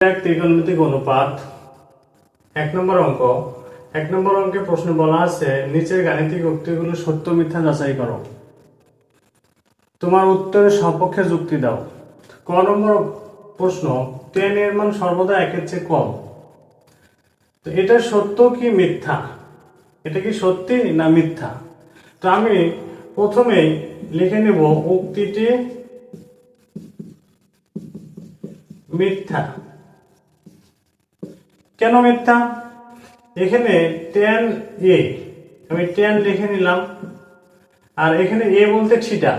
এক ত্রিকোণমিতিক অনুপাত। 1 নম্বর অঙ্ক। 1 নম্বর অঙ্কে প্রশ্ন বলা আছে নিচের গাণিতিক উক্তিগুলো সত্য মিথ্যা যাচাই করো। তোমার উত্তরের সপক্ষে যুক্তি দাও। ক নম্বর প্রশ্ন, 10 এর মান সর্বদা 1 এর চেয়ে কম। তো এটা সত্য কি মিথ্যা? এটা কি সত্যি না মিথ্যা? তো আমি প্রথমেই লিখে নেব উক্তিটি মিথ্যা। কেন মিথ্যা? এখানে tan a, আমি tan লিখে নিলাম, আর এখানে a বলতে থিটা,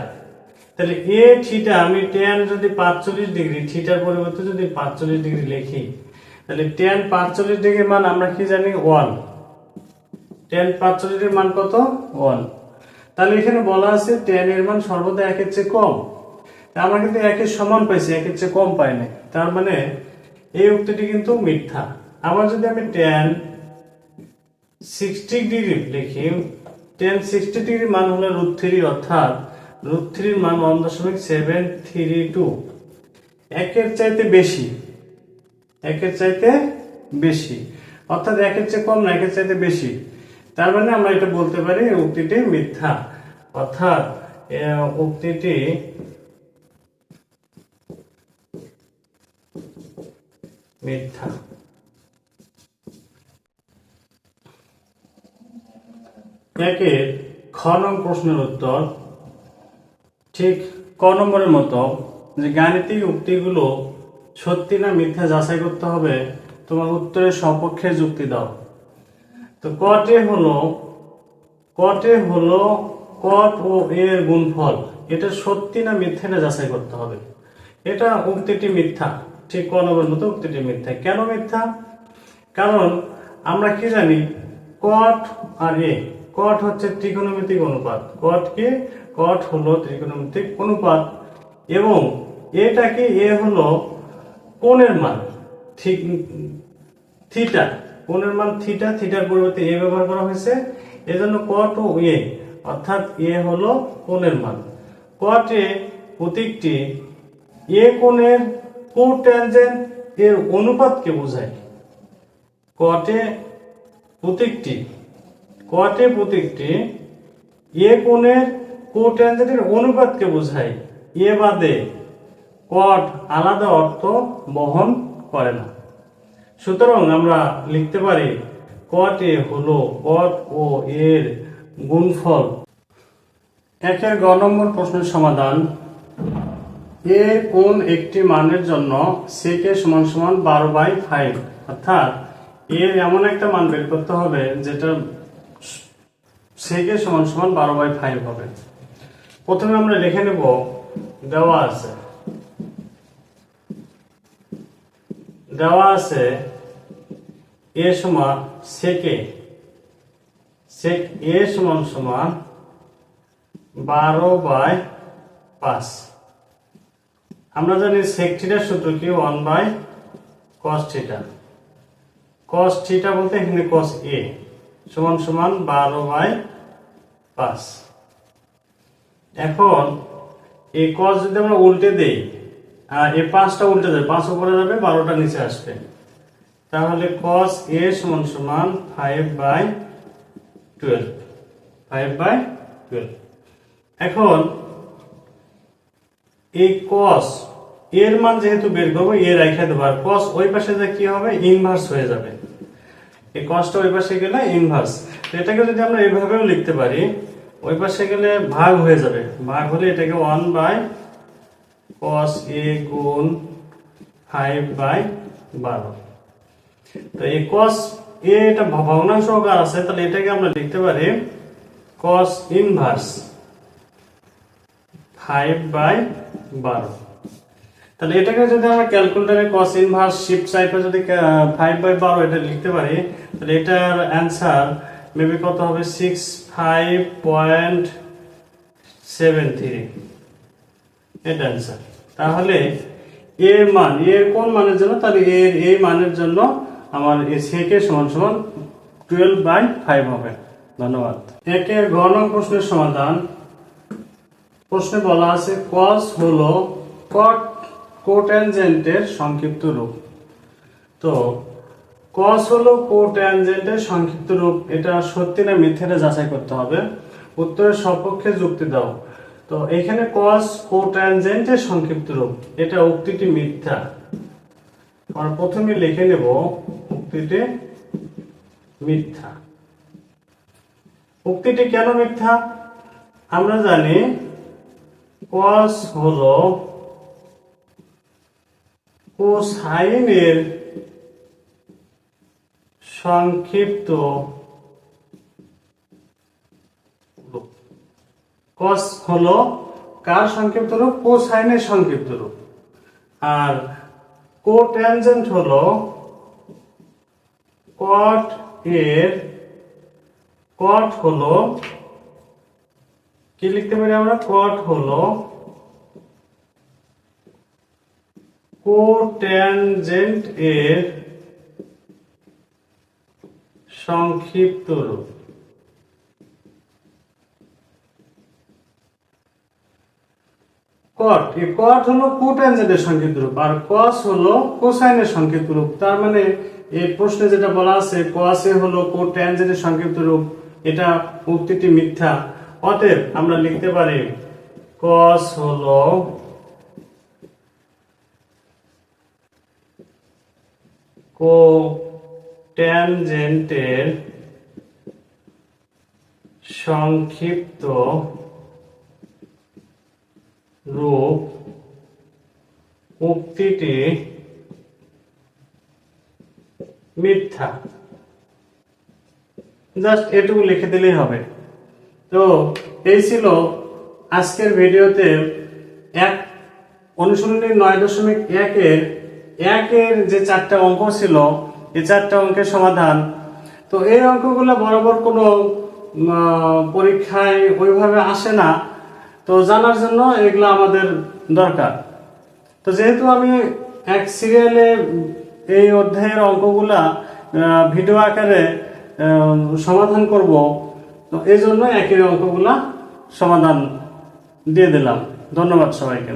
তাহলে a থিটা আমি tan যদি 45 ডিগ্রি, থিটার পরিবর্তে যদি 45 ডিগ্রি লিখি, তাহলে tan 45 ডিগ্রির মান আমরা কি জানি 1। tan 45 ডিগ্রির মান কত? 1। তাহলে এখানে বলা আছে tan এর মান সর্বদা 1 এর চেয়ে কম। আমরা কিন্তু 1 এর সমান পাইছি, 1 এর চেয়ে কম পাই না। তার মানে এই উক্তিটি কিন্তু মিথ্যা। আবার যদি আমি tan 60 ডিগ্রি লিখি, tan 60 ডিগ্রি মান হলো √3, অর্থাৎ √3 এর মান 1.732, 1 এর চাইতে বেশি, 1 এর চাইতে বেশি, অর্থাৎ 1 এর চেয়ে কম না, 1 এর চাইতে বেশি। তার মানে আমরা এটা বলতে পারি উক্তিটি মিথ্যা, অর্থাৎ উক্তিটি মিথ্যা। একের খ নং প্রশ্নের উত্তর ঠিক ক নম্বরের মতো, যে গাণিতিক উক্তিগুলো সত্যি না মিথ্যা যাচাই করতে হবে, তোমার উত্তরের সপক্ষে যুক্তি দাও। তো কটে হলো কট ও এর গুণফল, এটা সত্যি না মিথ্যা না যাচাই করতে হবে। এটা উক্তিটি মিথ্যা, ঠিক ক নম্বরের মতো উক্তিটি মিথ্যা। কেন মিথ্যা? কারণ আমরা কি জানি কট আর এ, কট হচ্ছে ত্রিকোণমিতিক অনুপাত। কট কি? কট হলো ত্রিকোণমিতিক অনুপাত, এবং এটা কি? এ হলো কোণের মান, ঠিক থিটা, কোণের মান থিটা, থিটার পরিবর্তে এ ব্যবহার করা হয়েছে, এজন্য কট ও এ, অর্থাৎ এ হলো কোণের মান। কট এ প্রতীকটি এ কোণের কোট্যানজেন্ট এর অনুপাতকে বোঝায়। কটে প্রতীকটি এ কোণের কোট্যানজেন্টের অনুপাতকে বোঝায়। এ বাদে কট আলাদা অর্থ বহন করে না। সুতরাং আমরা লিখতে পারি কট এ হলো কট ও এর গুণফল। একের গ নম্বর প্রশ্নের সমাধান। এ কোন একটি মানের জন্য sec = 12/5, অর্থাৎ এর এমন একটা মান বের করতে হবে যেটা sec = 12/5 হবে। প্রথমে আমরা লিখে নেব, দেওয়া আছে a সমান sec a, sec a সমান 12/5। আমরা জানি sec থিটার সূত্র কি? 1/cos theta. cos থিটা বলতে এখানে cos a সমান 12/5। এখন এই cos যদি আমরা উল্টে দেই, আর এই 5টা উল্টে যাবে, 5 উপরে যাবে, 12টা নিচে আসবে, তাহলে cos a সমান 5/12, 5/12। এখন এই cos এর মান যেহেতু বের করবো, এ রেখে দেবো, আর cos ওই পাশে যে কি হবে? ইনভার্স হয়ে যাবে। এই cosটা ওই পাশে গেলে ইনভার্স। এটাকে যদি আমরা এইভাবেও লিখতে পারি, ওই পাশে গেলে ভাগ হয়ে যাবে, ভাগ হলে এটাকে 1/cos a গুণ 5/12। তো এই cos a এটা ভগ্নাংশ আকার আছে, তাহলে এটাকে আমরা লিখতে পারি cos ইনভার্স 5/12। তাহলে এটাকে যদি আমরা ক্যালকুলেটরে cos ইনভার্স শিফট সাইডে যদি 5/12 এটা লিখতে পারি, তাহলে এটার অ্যানসার মেবি কত হবে? 65.73, এটা অ্যানসার। তাহলে এর মান, এর কোন মানের জন্য? তাহলে এর এই মানের জন্য আমার sec = 12/5 হবে। ধন্যবাদ। একের গ নং প্রশ্নের সমাধান। প্রশ্নে বলা আছে cos হলো cot কোট্যানজেন্টের সংক্ষিপ্ত রূপ। তো কস হলো কোট্যানজেন্টের সংক্ষিপ্ত রূপ, এটা সত্যি না মিথ্যা এটা যাচাই করতে হবে। উত্তরের সপক্ষে যুক্তি দাও। তো এখানে কস কোট্যানজেন্টের সংক্ষিপ্ত রূপ, এটা উক্তিটি মিথ্যা। আমরা প্রথমে লিখে নেব উক্তিটি মিথ্যা। উক্তিটি কেন মিথ্যা? আমরা জানি কস হলো কোসাইনের সংক্ষিপ্ত রূপ। কস হলো কার সংক্ষিপ্ত রূপ? কোসাইনের সংক্ষিপ্ত রূপ। আর কোট্যানজেন্ট হলো কট এর, কট হলো কি লিখতে পারি আমরা? কট হলো কোট্যানজেন্ট এর সংক্ষিপ্ত রূপ। কট, এই কট হলো কোট্যানজেন্টের সংক্ষিপ্ত রূপ, আর কস হলো কোসাইনের সংক্ষিপ্ত রূপ। তার মানে এই প্রশ্নে যেটা বলা আছে কস এ হলো কোট্যানজেন্টের সংক্ষিপ্ত রূপ, এটা উক্তিটি মিথ্যা। অতএব আমরা লিখতে পারি কস হলো কোট্যানজেন্টের সংক্ষিপ্ত রূপ, উক্তিটি মিথ্যা। জাস্ট এটুকু লিখে দিলেই হবে। তো এই ছিল আজকের ভিডিওতে অনুশীলনী 9.1 এর যে 4টা অঙ্ক ছিল, এই 4টা অঙ্কের সমাধান। তো এই অঙ্কগুলো বরাবর কোনো পরীক্ষায় ওইভাবে আসে না, তো জানার জন্য এগুলো আমাদের দরকার। তো যেহেতু আমি এক সিরিয়ালে এই অধ্যায়ের অঙ্কগুলা ভিডিও আকারে সমাধান করব, তো এই জন্য একই অঙ্কগুলা সমাধান দিয়ে দিলাম। ধন্যবাদ সবাইকে।